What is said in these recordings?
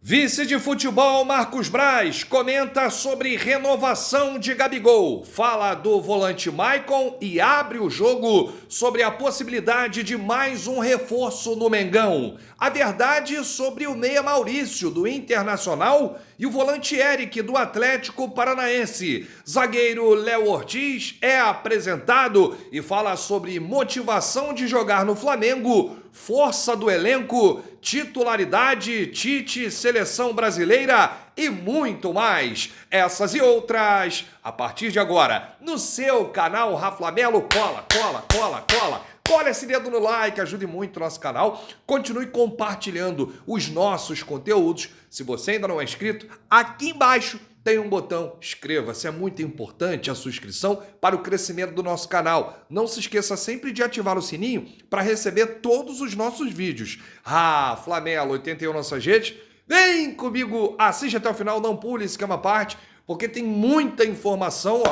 Vice de futebol Marcos Braz comenta sobre renovação de Gabigol, fala do volante Maicon e abre o jogo sobre a possibilidade de mais um reforço no Mengão. A verdade sobre o meia Maurício do Internacional e o volante Eric do Atlético Paranaense. Zagueiro Léo Ortiz é apresentado e fala sobre motivação de jogar no Flamengo, força do elenco, titularidade, Tite, seleção brasileira e muito mais. Essas e outras, a partir de agora, no seu canal Raflamelo. Cola esse dedo no like, ajude muito o nosso canal. Continue compartilhando os nossos conteúdos. Se você ainda não é inscrito, aqui embaixo tem um botão, inscreva-se, é muito importante a sua inscrição para o crescimento do nosso canal. Não se esqueça sempre de ativar o sininho para receber todos os nossos vídeos. Flamelo 81 nossas redes, vem comigo, assiste até o final, não pule, esquema parte, porque tem muita informação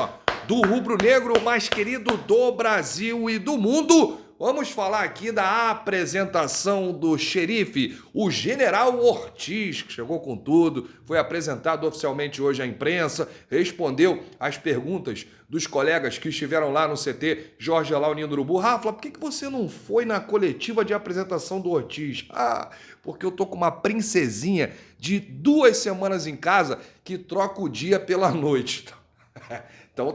do rubro-negro mais querido do Brasil e do mundo. Vamos falar aqui da apresentação do xerife, o General Ortiz, que chegou com tudo, foi apresentado oficialmente hoje à imprensa, respondeu às perguntas dos colegas que estiveram lá no CT Jorge Elal Ninho do Urubu. Rafa, por que você não foi na coletiva de apresentação do Ortiz? Porque eu tô com uma princesinha de 2 semanas em casa que troca o dia pela noite. Então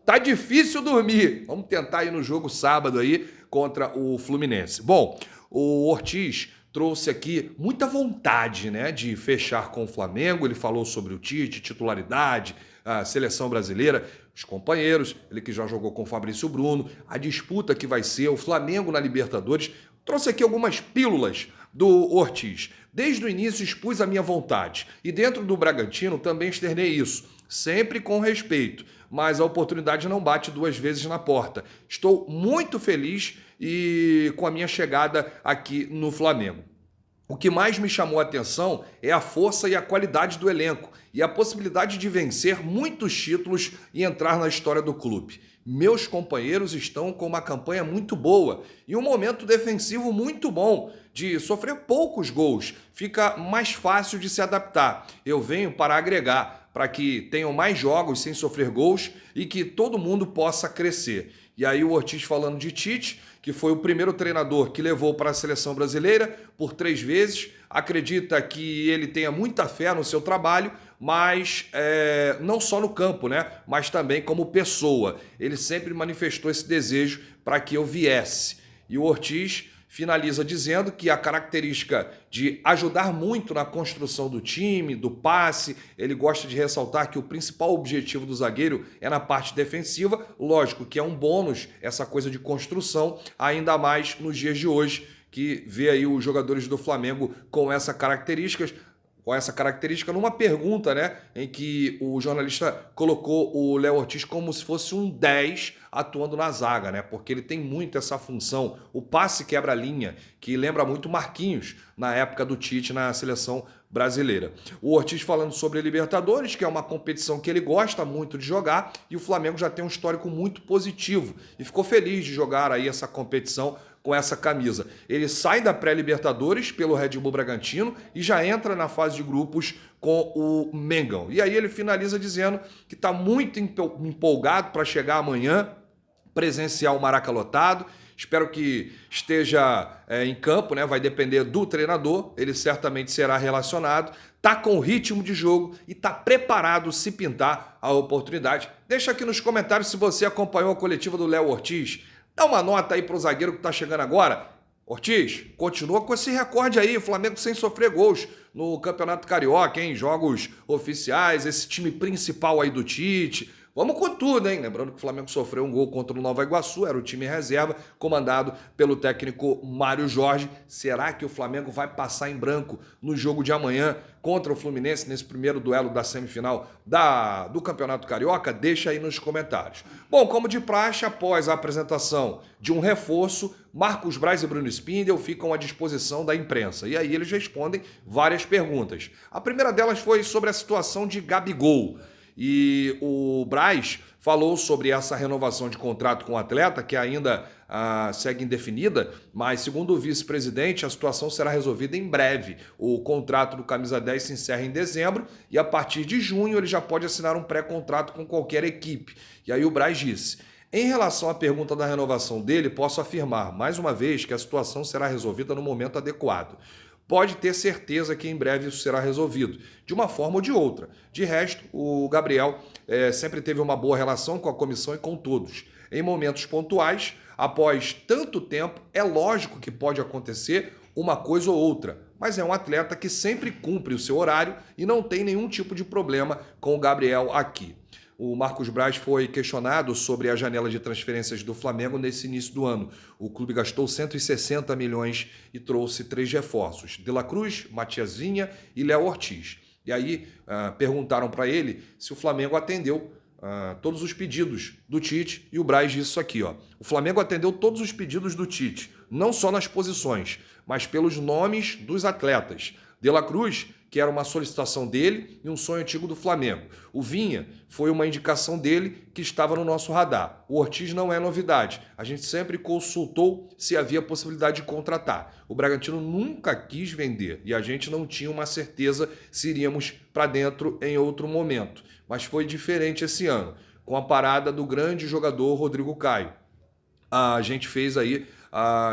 tá difícil dormir. Vamos tentar ir no jogo sábado aí contra o Fluminense. Bom, o Ortiz trouxe aqui muita vontade, né, de fechar com o Flamengo. Ele falou sobre o Tite, titularidade, a seleção brasileira, os companheiros, ele que já jogou com o Fabrício Bruno, a disputa que vai ser o Flamengo na Libertadores. Trouxe aqui algumas pílulas do Ortiz. Desde o início expus a minha vontade e dentro do Bragantino também externei isso, sempre com respeito, mas a oportunidade não bate 2 vezes na porta. Estou muito feliz com a minha chegada aqui no Flamengo. O que mais me chamou a atenção é a força e a qualidade do elenco e a possibilidade de vencer muitos títulos e entrar na história do clube. Meus companheiros estão com uma campanha muito boa e um momento defensivo muito bom, de sofrer poucos gols. Fica mais fácil de se adaptar. Eu venho para agregar, para que tenham mais jogos sem sofrer gols e que todo mundo possa crescer. E aí o Ortiz falando de Tite, que foi o primeiro treinador que levou para a seleção brasileira por 3 vezes, acredita que ele tenha muita fé no seu trabalho, mas não só no campo, né? Mas também como pessoa. Ele sempre manifestou esse desejo para que eu viesse. E o Ortiz finaliza dizendo que a característica de ajudar muito na construção do time, do passe, ele gosta de ressaltar que o principal objetivo do zagueiro é na parte defensiva. Lógico que é um bônus essa coisa de construção, ainda mais nos dias de hoje, que vê aí os jogadores do Flamengo com essa característica, numa pergunta, né, em que o jornalista colocou o Léo Ortiz como se fosse um 10 atuando na zaga, né, porque ele tem muito essa função, o passe quebra-linha, que lembra muito Marquinhos na época do Tite na seleção brasileira. O Ortiz falando sobre a Libertadores, que é uma competição que ele gosta muito de jogar, e o Flamengo já tem um histórico muito positivo e ficou feliz de jogar aí essa competição com essa camisa. Ele sai da pré-Libertadores pelo Red Bull Bragantino e já entra na fase de grupos com o Mengão. E aí ele finaliza dizendo que está muito empolgado para chegar amanhã, presenciar o Maraca lotado. Espero que esteja em campo, né? Vai depender do treinador, ele certamente será relacionado. Está com ritmo de jogo e está preparado se pintar a oportunidade. Deixa aqui nos comentários se você acompanhou a coletiva do Léo Ortiz. Dá uma nota aí para o zagueiro que está chegando agora. Ortiz, continua com esse recorde aí, Flamengo sem sofrer gols no Campeonato Carioca, hein? Jogos oficiais, esse time principal aí do Tite. Vamos com tudo, hein? Lembrando que o Flamengo sofreu um gol contra o Nova Iguaçu, era o time reserva, comandado pelo técnico Mário Jorge. Será que o Flamengo vai passar em branco no jogo de amanhã contra o Fluminense, nesse primeiro duelo da semifinal do Campeonato Carioca? Deixa aí nos comentários. Bom, como de praxe, após a apresentação de um reforço, Marcos Braz e Bruno Spindel ficam à disposição da imprensa. E aí eles respondem várias perguntas. A primeira delas foi sobre a situação de Gabigol. E o Braz falou sobre essa renovação de contrato com o atleta, que ainda segue indefinida, mas segundo o vice-presidente, a situação será resolvida em breve. O contrato do Camisa 10 se encerra em dezembro e a partir de junho ele já pode assinar um pré-contrato com qualquer equipe. E aí o Braz disse: em relação à pergunta da renovação dele, posso afirmar, mais uma vez, que a situação será resolvida no momento adequado. Pode ter certeza que em breve isso será resolvido, de uma forma ou de outra. De resto, o Gabriel sempre teve uma boa relação com a comissão e com todos. Em momentos pontuais, após tanto tempo, é lógico que pode acontecer uma coisa ou outra, mas é um atleta que sempre cumpre o seu horário e não tem nenhum tipo de problema com o Gabriel aqui. O Marcos Braz foi questionado sobre a janela de transferências do Flamengo nesse início do ano. O clube gastou 160 milhões e trouxe 3 reforços: De La Cruz, Matias Vinha e Léo Ortiz. E aí perguntaram para ele se o Flamengo atendeu todos os pedidos do Tite, e o Braz disse isso aqui, ó: o Flamengo atendeu todos os pedidos do Tite, não só nas posições, mas pelos nomes dos atletas. De La Cruz, que era uma solicitação dele e um sonho antigo do Flamengo. O Vinha foi uma indicação dele que estava no nosso radar. O Ortiz não é novidade. A gente sempre consultou se havia possibilidade de contratar. O Bragantino nunca quis vender e a gente não tinha uma certeza se iríamos para dentro em outro momento. Mas foi diferente esse ano, com a parada do grande jogador Rodrigo Caio. A gente fez aí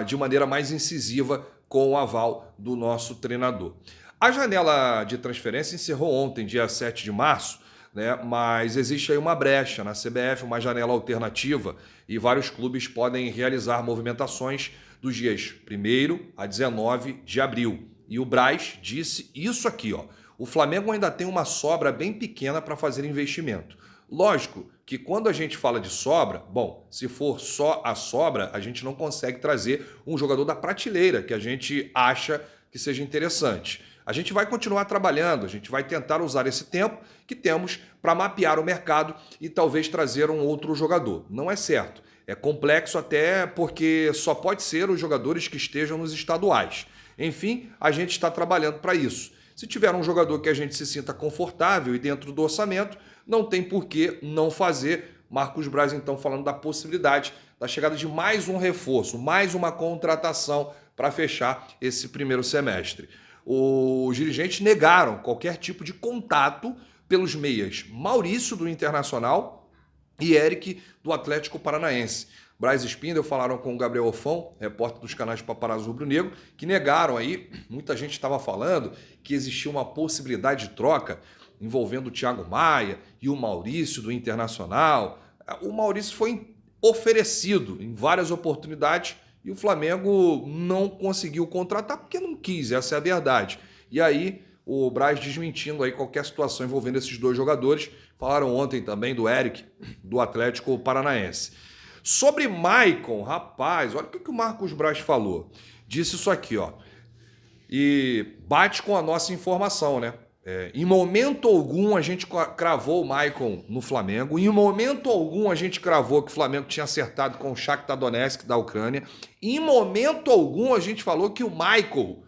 de maneira mais incisiva com o aval do nosso treinador. A janela de transferência encerrou ontem, dia 7 de março, né? Mas existe aí uma brecha na CBF, uma janela alternativa, e vários clubes podem realizar movimentações dos dias 1º a 19 de abril. E o Braz disse isso aqui, ó: o Flamengo ainda tem uma sobra bem pequena para fazer investimento. Lógico que quando a gente fala de sobra, bom, se for só a sobra, a gente não consegue trazer um jogador da prateleira que a gente acha que seja interessante. A gente vai continuar trabalhando, a gente vai tentar usar esse tempo que temos para mapear o mercado e talvez trazer um outro jogador. Não é certo. É complexo até porque só pode ser os jogadores que estejam nos estaduais. Enfim, a gente está trabalhando para isso. Se tiver um jogador que a gente se sinta confortável e dentro do orçamento, não tem por que não fazer. Marcos Braz, então, falando da possibilidade da chegada de mais um reforço, mais uma contratação para fechar esse primeiro semestre. Os dirigentes negaram qualquer tipo de contato pelos meias Maurício, do Internacional, e Eric, do Atlético Paranaense. Braz e Spindel falaram com o Gabriel Ofão, repórter dos canais Paparazzo Rubro Negro, que negaram aí. Muita gente estava falando que existia uma possibilidade de troca envolvendo o Thiago Maia e o Maurício, do Internacional. O Maurício foi oferecido em várias oportunidades e o Flamengo não conseguiu contratar porque não quis, essa é a verdade. E aí o Braz desmentindo aí qualquer situação envolvendo esses dois jogadores. Falaram ontem também do Eric, do Atlético Paranaense. Sobre Maicon, rapaz, olha o que o Marcos Braz falou. Disse isso aqui, ó. E bate com a nossa informação, né? Em momento algum a gente cravou o Maicon no Flamengo. Em momento algum a gente cravou que o Flamengo tinha acertado com o Shakhtar Donetsk da Ucrânia. Em momento algum a gente falou que o Maicon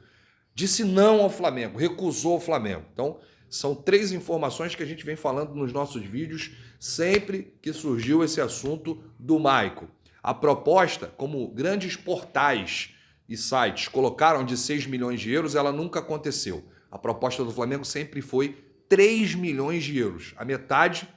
disse não ao Flamengo, recusou o Flamengo. Então, são 3 informações que a gente vem falando nos nossos vídeos sempre que surgiu esse assunto do Maicon. A proposta, como grandes portais e sites colocaram de 6 milhões de euros, ela nunca aconteceu. A proposta do Flamengo sempre foi 3 milhões de euros, a metade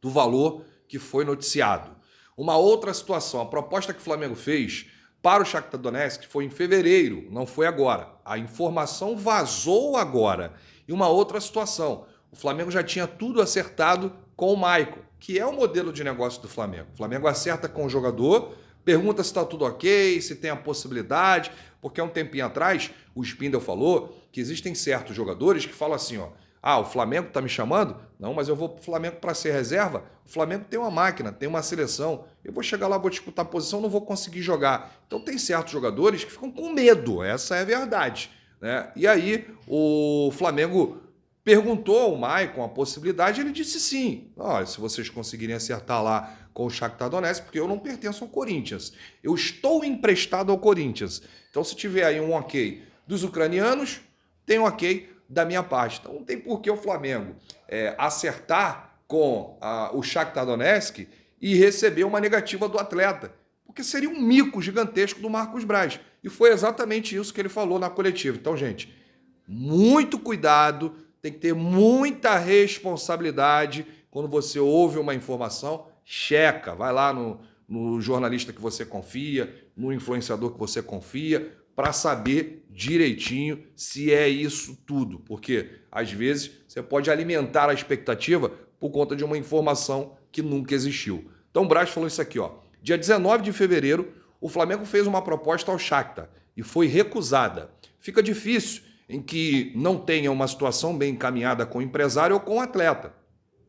do valor que foi noticiado. Uma outra situação, a proposta que o Flamengo fez para o Shakhtar Donetsk foi em fevereiro, não foi agora. A informação vazou agora. E uma outra situação, o Flamengo já tinha tudo acertado com o Maicon, que é o modelo de negócio do Flamengo. O Flamengo acerta com o jogador, pergunta se está tudo ok, se tem a possibilidade, porque há um tempinho atrás o Spindel falou que existem certos jogadores que falam assim, ó: ah, o Flamengo está me chamando? Não, mas eu vou para o Flamengo para ser reserva. O Flamengo tem uma máquina, tem uma seleção. Eu vou chegar lá, vou disputar a posição, não vou conseguir jogar. Então tem certos jogadores que ficam com medo, essa é a verdade, né? E aí o Flamengo perguntou ao Maicon a possibilidade, ele disse sim. Olha, se vocês conseguirem acertar lá com o Shakhtar Donetsk, porque eu não pertenço ao Corinthians. Eu estou emprestado ao Corinthians. Então se tiver aí um ok dos ucranianos, tem um ok da minha parte. Então não tem por que o Flamengo acertar com o Shakhtar Donetsk e receber uma negativa do atleta. porque seria um mico gigantesco do Marcos Braz. E foi exatamente isso que ele falou na coletiva. Então, gente, muito cuidado, tem que ter muita responsabilidade quando você ouve uma informação, checa, vai lá no jornalista que você confia, no influenciador que você confia, para saber direitinho se é isso tudo. Porque, às vezes, você pode alimentar a expectativa por conta de uma informação que nunca existiu. Então, o Braz falou isso aqui, ó. Dia 19 de fevereiro, o Flamengo fez uma proposta ao Shakhtar e foi recusada. Fica difícil em que não tenha uma situação bem encaminhada com o empresário ou com o atleta.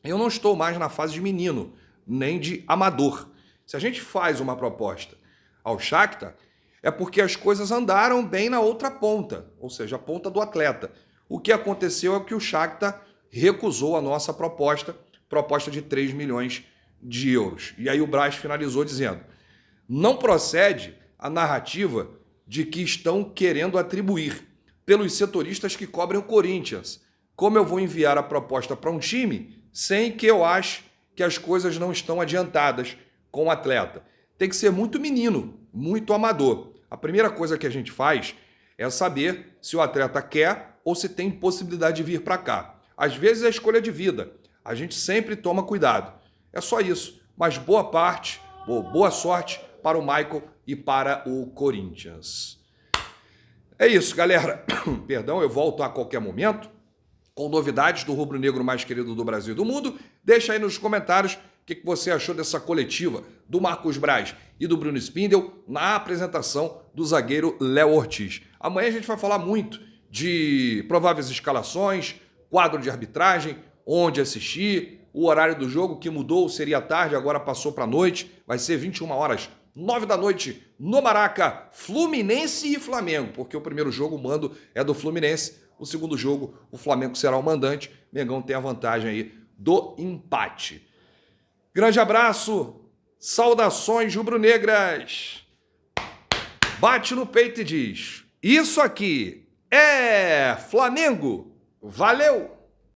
Eu não estou mais na fase de menino, nem de amador. Se a gente faz uma proposta ao Shakhtar, é porque as coisas andaram bem na outra ponta, ou seja, a ponta do atleta. O que aconteceu é que o Shakhtar recusou a nossa proposta de 3 milhões de euros. E aí o Braz finalizou dizendo: não procede a narrativa de que estão querendo atribuir pelos setoristas que cobrem o Corinthians. Como eu vou enviar a proposta para um time sem que eu ache que as coisas não estão adiantadas com o atleta? Tem que ser muito menino, muito amador. A primeira coisa que a gente faz é saber se o atleta quer ou se tem possibilidade de vir para cá. Às vezes é escolha de vida. A gente sempre toma cuidado. É só isso. Mas boa sorte para o Michael e para o Corinthians. É isso, galera. Perdão, eu volto a qualquer momento com novidades do rubro-negro mais querido do Brasil e do mundo. Deixa aí nos comentários o que você achou dessa coletiva do Marcos Braz e do Bruno Spindel na apresentação do zagueiro Léo Ortiz. Amanhã a gente vai falar muito de prováveis escalações, quadro de arbitragem, onde assistir, o horário do jogo que mudou, seria tarde, agora passou para noite, vai ser 21 horas, 9 da noite, no Maraca, Fluminense e Flamengo, porque o primeiro jogo o mando é do Fluminense, o segundo jogo o Flamengo será o mandante, Mengão tem a vantagem aí do empate. Grande abraço, saudações rubro-negras, bate no peito e diz: isso aqui é Flamengo, valeu!